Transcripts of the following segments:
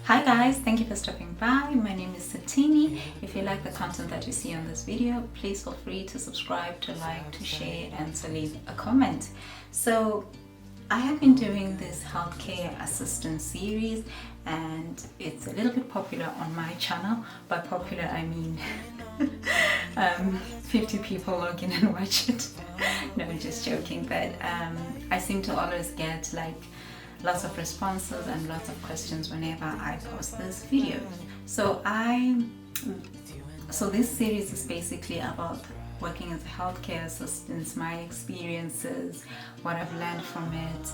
Hi guys, thank you for stopping by. My name is Satini. If you like the content that you see on this video, please feel free to subscribe, to like, to share, and to leave a comment. So I have been doing this healthcare assistant series, and it's a little bit popular on my channel. By popular I mean 50 people log in and watch it. No, just joking, but I seem to always get lots of responses and lots of questions whenever I post this video. So this series is basically about working as a healthcare assistant, my experiences, what I've learned from it,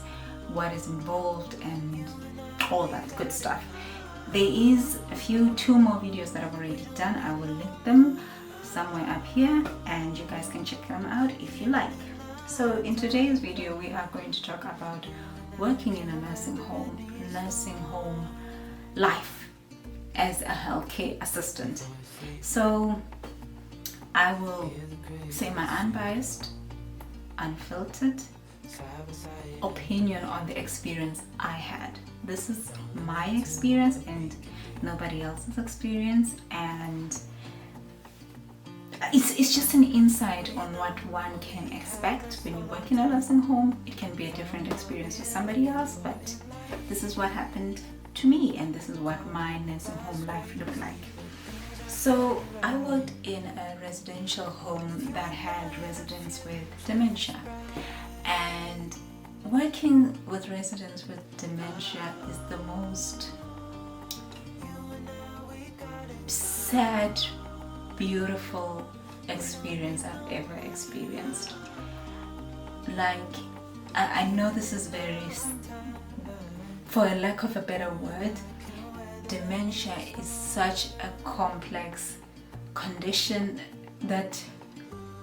what is involved, and all that good stuff. There is two more videos that I've already done. I will link them somewhere up here and you guys can check them out if you like. So in today's video we are going to talk about working in a nursing home life as a healthcare assistant. So I will say my unbiased, unfiltered opinion on the experience I had. This is my experience and nobody else's experience, and it's just an insight on what one can expect when you work in a nursing home. It can be a different experience for somebody else, but this is what happened to me and this is what my nursing home life looked like. So I worked in a residential home that had residents with dementia, and working with residents with dementia is the most sad, beautiful experience I've ever experienced. I know this is very, for a lack of a better word, dementia is such a complex condition that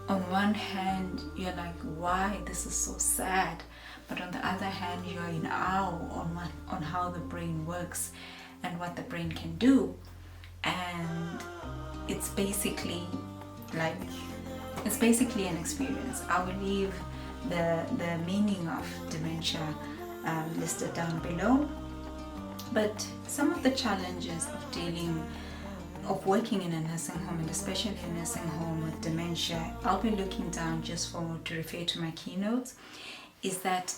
on one hand you're like, why this is so sad, but on the other hand you're in awe on how the brain works and what the brain can do. And it's basically an experience. I will leave the meaning of dementia listed down below. But some of the challenges of working in a nursing home, and especially a nursing home with dementia, I'll be looking down just to refer to my keynotes, is that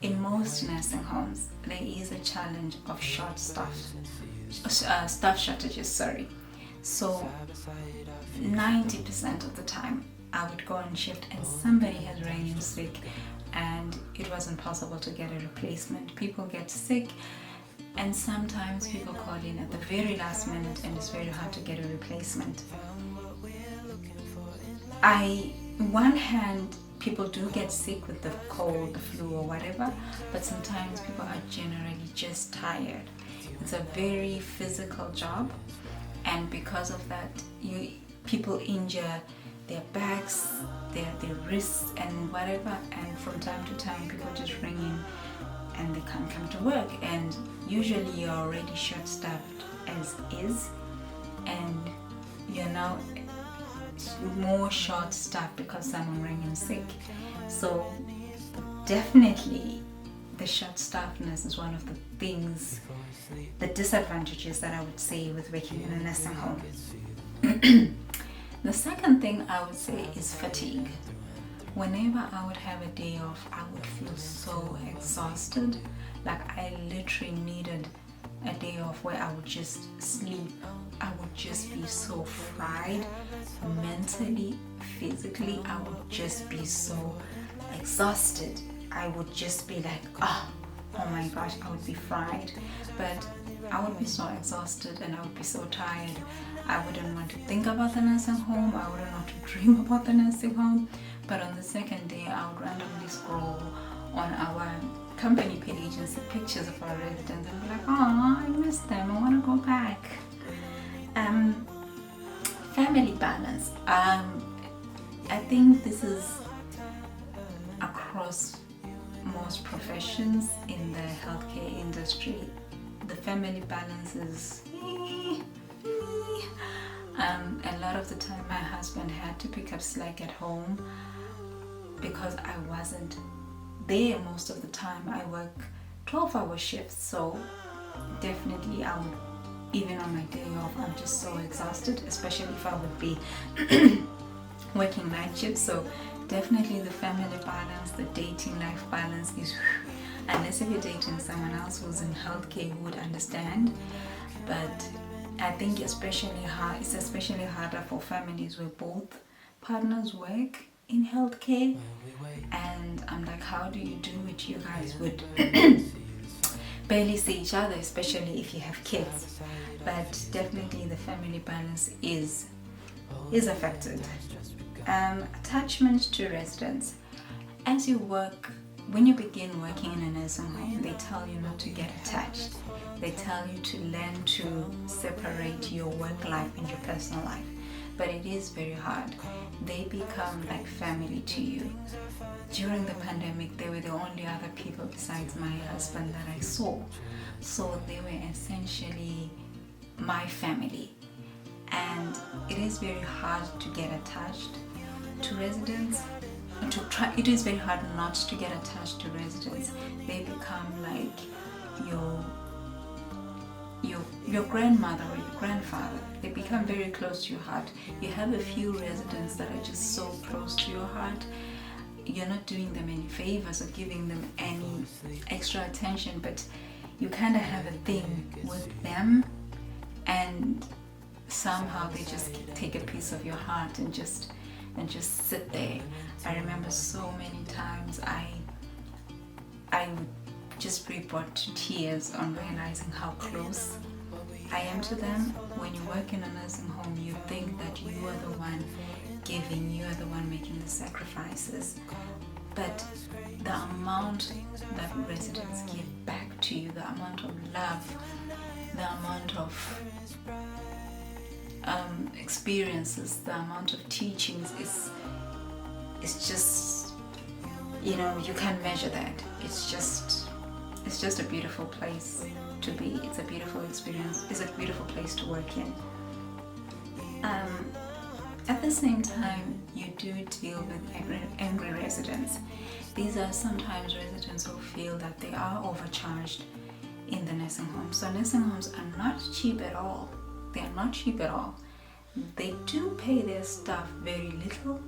in most nursing homes there is a challenge of staff shortages. So 90% of the time I would go on shift and somebody has rang in sick and it wasn't possible to get a replacement. People get sick and sometimes people call in at the very last minute and it's very hard to get a replacement. One hand, people do get sick with the cold, the flu or whatever, but sometimes people are generally just tired. It's a very physical job, and because of that people injure their backs, their wrists and whatever, and from time to time people just ring in and they can't come to work, and usually you're already short-staffed as is and you're now more short-staffed because someone rang in sick. So definitely the short-staffedness is one of the things, the disadvantages that I would say with working in a nursing home. The second thing I would say is fatigue. Whenever I would have a day off, I would feel so exhausted. Like I literally needed a day off where I would just sleep. I would just be so fried mentally, physically. I would just be so exhausted. I would just be like, oh my gosh, I would be fried. But I would be so exhausted and I would be so tired. I wouldn't want to think about the nursing home. I wouldn't want to dream about the nursing home. But on the second day, I would randomly scroll on our company page and see pictures of our residents and be like, oh, I miss them, I want to go back. Family balance. I think this is across most professions in the healthcare industry. The family balance is a lot of the time my husband had to pick up slack at home because I wasn't there most of the time. I work 12-hour shifts, so definitely I would, even on my day off, I'm just so exhausted, especially if I would be working night shifts. So definitely the family balance, the dating life balance is, unless if you're dating someone else who's in healthcare who would understand. But I think it's especially harder for families where both partners work in healthcare. And I'm like, how do you do it? You guys would barely see each other, especially if you have kids. But definitely the family balance is affected. Attachment to residents. As you work, when you begin working in a nursing home, they tell you not to get attached. They tell you to learn to separate your work life and your personal life. But it is very hard. They become like family to you. During the pandemic, they were the only other people besides my husband that I saw. So they were essentially my family. And it is very hard to get attached to residents. It is very hard not to get attached to residents. They become like your grandmother or your grandfather. They become very close to your heart. You have a few residents that are just so close to your heart. You're not doing them any favors or giving them any extra attention, but you kind of have a thing with them, and somehow they just take a piece of your heart and just sit there. I remember so many times I would just be brought to tears on realizing how close I am to them. When you work in a nursing home, you think that you are the one giving, you are the one making the sacrifices. But the amount that residents give back to you, the amount of love, the amount of experiences, the amount of teachings is just, you can't measure that. It's just a beautiful place to be. It's a beautiful experience. It's a beautiful place to work in. At the same time, you do deal with angry residents. These are sometimes residents who feel that they are overcharged in the nursing home. So nursing homes are not cheap at all. They are not cheap at all. They do pay their staff very little,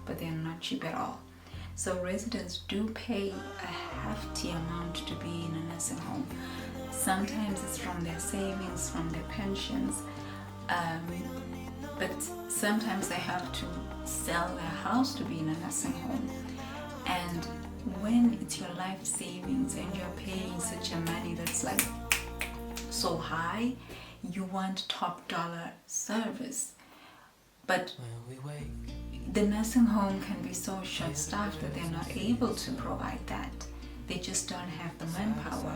but they are not cheap at all. So residents do pay a hefty amount to be in a nursing home. Sometimes it's from their savings, from their pensions, but sometimes they have to sell their house to be in a nursing home. And when it's your life savings and you're paying such a money that's like so high, you want top dollar service. But the nursing home can be so short-staffed that they're not able to provide that. They just don't have the manpower.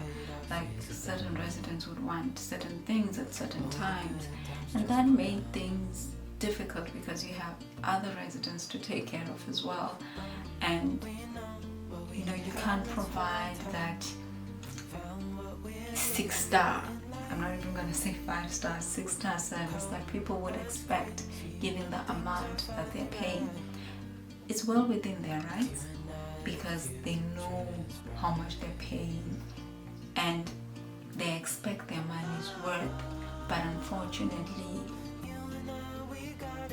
Like certain residents would want certain things at certain times, and that made things difficult because you have other residents to take care of as well. And you can't provide that 6-star, I'm not even going to say 5-star, 6-star service that people would expect given the amount that they're paying. It's well within their rights because they know how much they're paying and they expect their money's worth, but unfortunately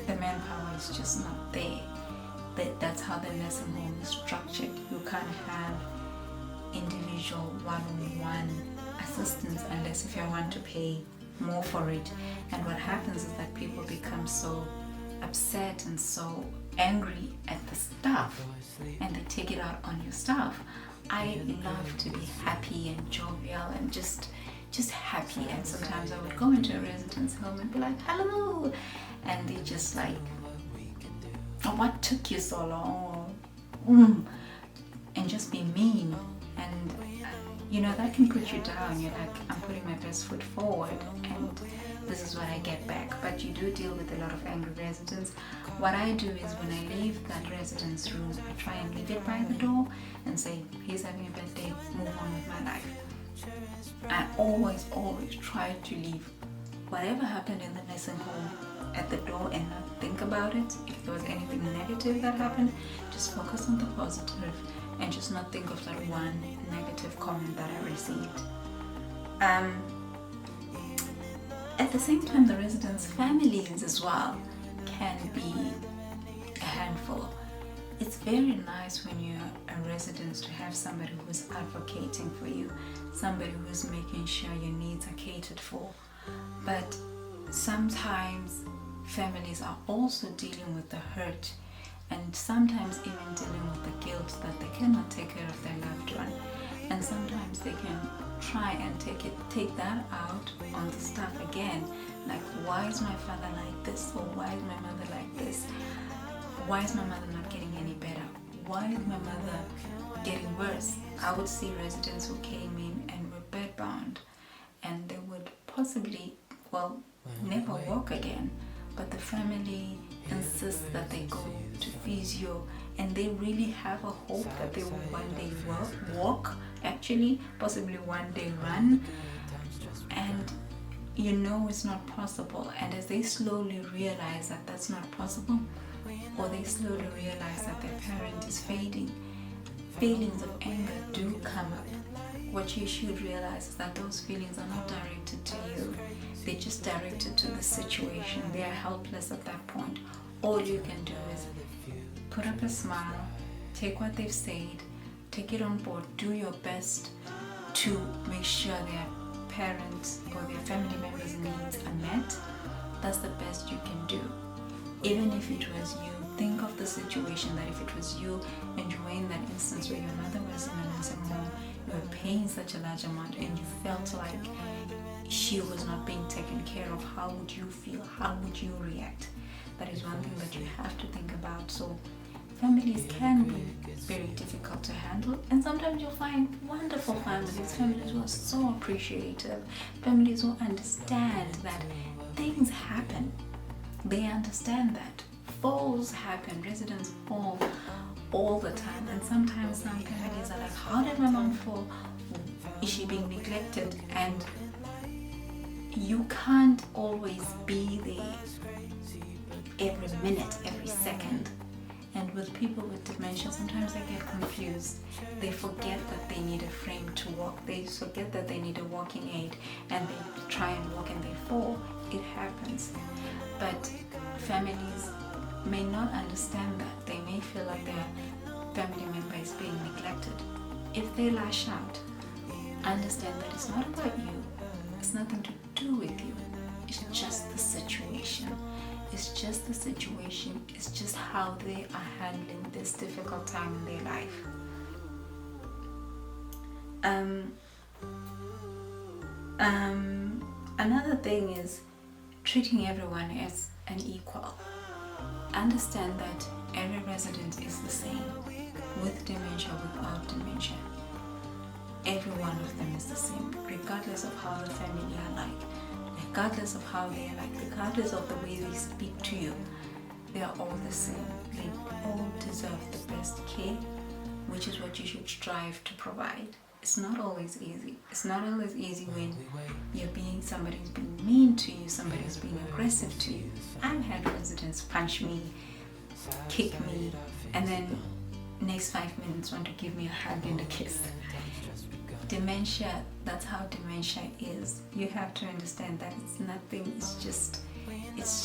the manpower is just not there. That's how the nursing home is structured. You can't have individual one-on-one assistance unless if you want to pay more for it. And what happens is that people become so upset and so angry at the staff and they take it out on your staff. I love to be happy and jovial and just happy, and sometimes I would go into a resident's home and be like, hello, and they just like, oh, what took you so long? And just be mean. And that can put you down. You're like, I'm putting my best foot forward and this is what I get back. But you do deal with a lot of angry residents. What I do is when I leave that resident's room, I try and leave it by the door and say, he's having a bad day, move on with my life. I always try to leave whatever happened in the nursing home at the door and not think about it. If there was anything negative that happened, just focus on the positive and just not think of that one negative comment that I received. Um, at the same time, the residents' families as well can be a handful. It's very nice when you're a resident to have somebody who's advocating for you, somebody who's making sure your needs are catered for. But sometimes families are also dealing with the hurt and sometimes even dealing with the guilt that they cannot take care of their loved one. And sometimes they can try and take that out on the staff again. Like, why is my father like this? Or why is my mother like this? Why is my mother not getting any better? Why is my mother getting worse? I would see residents who came in and were bedbound and they would possibly, never walk again. But the family insists that they go to physio and they really have a hope that they will one day walk, actually, possibly one day run. And you know it's not possible. And as they slowly realize that that's not possible, or they slowly realize that their parent is fading, feelings of anger do come up. What you should realize is that those feelings are not directed to you. They're just directed to the situation. They are helpless at that point. All you can do is put up a smile, take what they've said, take it on board, do your best to make sure their parents or their family members' needs are met. That's the best you can do. Even if it was you, think of the situation that if it was you and you were in that instance where your mother was in a nursing home, you were paying such a large amount and you felt like she was not being taken care of, how would you feel? How would you react? That is one thing that you have to think about. So families can be very difficult to handle, and sometimes you'll find wonderful families who are so appreciative, families who understand that things happen. They understand that falls happen, residents fall all the time, and sometimes some families are like, how did my mom fall? Is she being neglected? And you can't always be there every minute, every second. And with people with dementia, sometimes they get confused. They forget that they need a frame to walk. They forget that they need a walking aid, and they try and walk and they fall. It happens. But families may not understand that. They may feel like their family member is being neglected. If they lash out, understand that it's not about you. It's nothing to do with you. It's just the situation. It's just the situation. It's just how they are handling this difficult time in their life. Another thing is treating everyone as an equal. Understand that every resident is the same, with dementia, without dementia. Every one of them is the same, regardless of how the family are like, regardless of how they are like, regardless of the way they speak to you. They are all the same. They all deserve the best care, which is what you should strive to provide. It's not always easy. It's not always easy when somebody's being mean to you, somebody's being aggressive to you. I've had residents punch me, kick me, and then next 5 minutes want to give me a hug and a kiss. Dementia, that's how dementia is. You have to understand that it's nothing, it's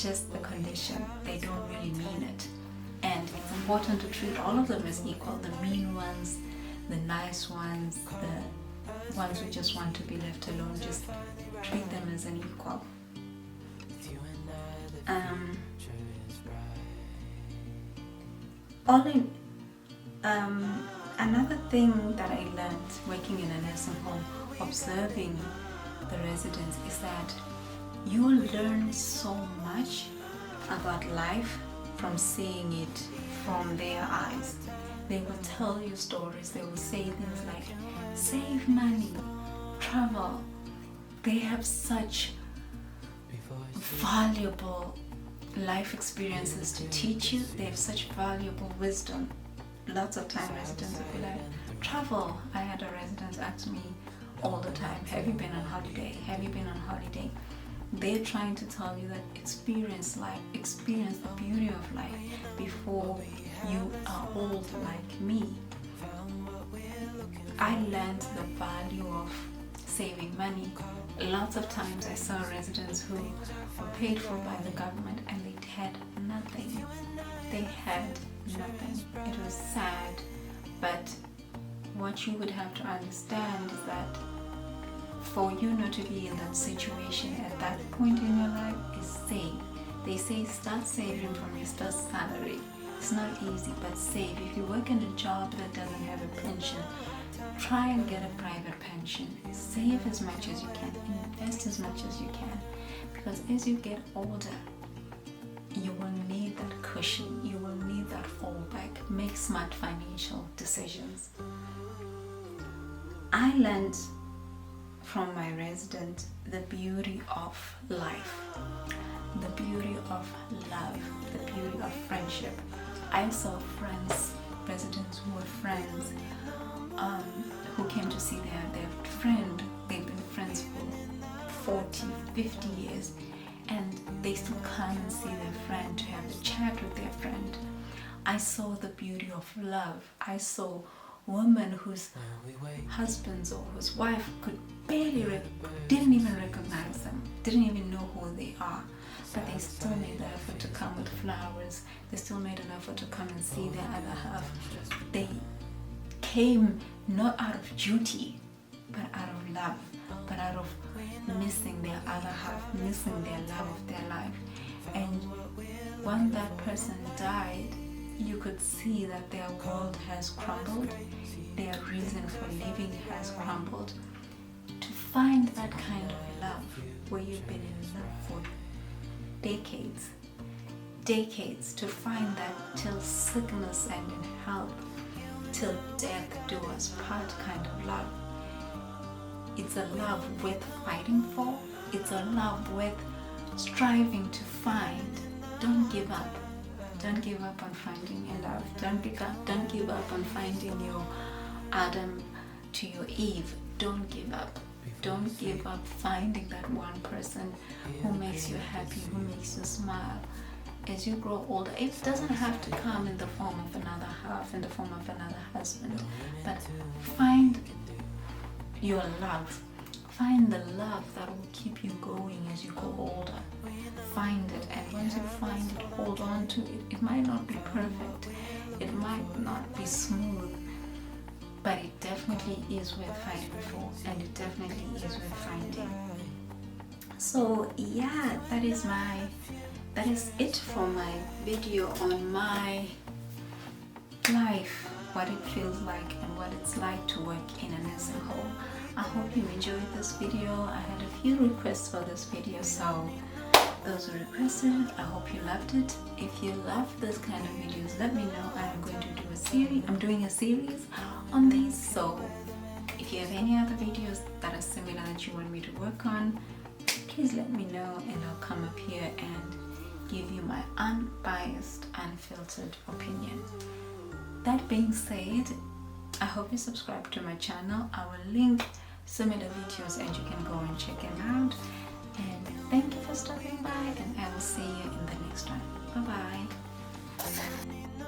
just the condition. They don't really mean it. And it's important to treat all of them as equal, the mean ones, the nice ones, the ones who just want to be left alone. Just treat them as an equal. Another thing that I learned working in a nursing home, observing the residents, is that you will learn so much about life from seeing it from their eyes. They will tell you stories. They will say things like, save money, travel. They have such valuable life experiences to teach you. They have such valuable wisdom. Lots of time residents will be like, travel. I had a resident ask me all the time, have you been on holiday? Have you been on holiday? They're trying to tell you that experience life, experience the beauty of life before you are old like me. I learned the value of saving money. Lots of times I saw residents who were paid for by the government and they had nothing. They had nothing. It was sad, but what you would have to understand is that for you not to be in that situation at that point in your life is save. They say start saving from your first salary. It's not easy, but save. If you work in a job that doesn't have a pension, try and get a private pension. Save as much as you can. Invest as much as you can. Because as you get older, you will need that cushion. You will need that fallback. Make smart financial decisions. I learned from my resident the beauty of life, the beauty of love, the beauty of friendship. I saw friends, residents who were friends, who came to see their friend. They've been friends for 40, 50 years, and they still come and see their friend to have a chat with their friend. I saw the beauty of love. I saw women whose husbands or whose wife didn't even recognize them, didn't even know who they are, but they still made the effort to come with flowers. They still made an effort to come and see their other half. They came not out of duty, but out of love, but out of missing their other half, missing their love of their life. And when that person died, you could see that their world has crumbled, their reason for living has crumbled. To find that kind of love where you've been in love for decades, to find that till sickness and in health, till death do us part kind of love. It's a love worth fighting for. It's a love worth striving to find. Don't give up. Don't give up on finding your love. Don't give up on finding your Adam to your Eve. Don't give up. Don't give up finding that one person who makes you happy, who makes you smile. As you grow older, it doesn't have to come in the form of another half, in the form of another husband, but find your love. Find the love that will keep you going as you go older. Find it, and once you find it, hold on to it. It might not be perfect, it might not be smooth, but it definitely is worth fighting for, and it definitely is worth finding. So yeah, that is it for my video on my life, what it feels like and what it's like to work in a nursing home. I hope you enjoyed this video. I had a few requests for this video, so those who requested, I hope you loved it. If you love this kind of videos, let me know. I am going to do a series. I'm doing a series on these, so if you have any other videos that are similar that you want me to work on, please let me know, and I'll come up here and give you my unbiased, unfiltered opinion. That being said, I hope you subscribe to my channel. I will link similar videos and you can go and check them out. And thank you for stopping by, and I will see you in the next one. Bye bye.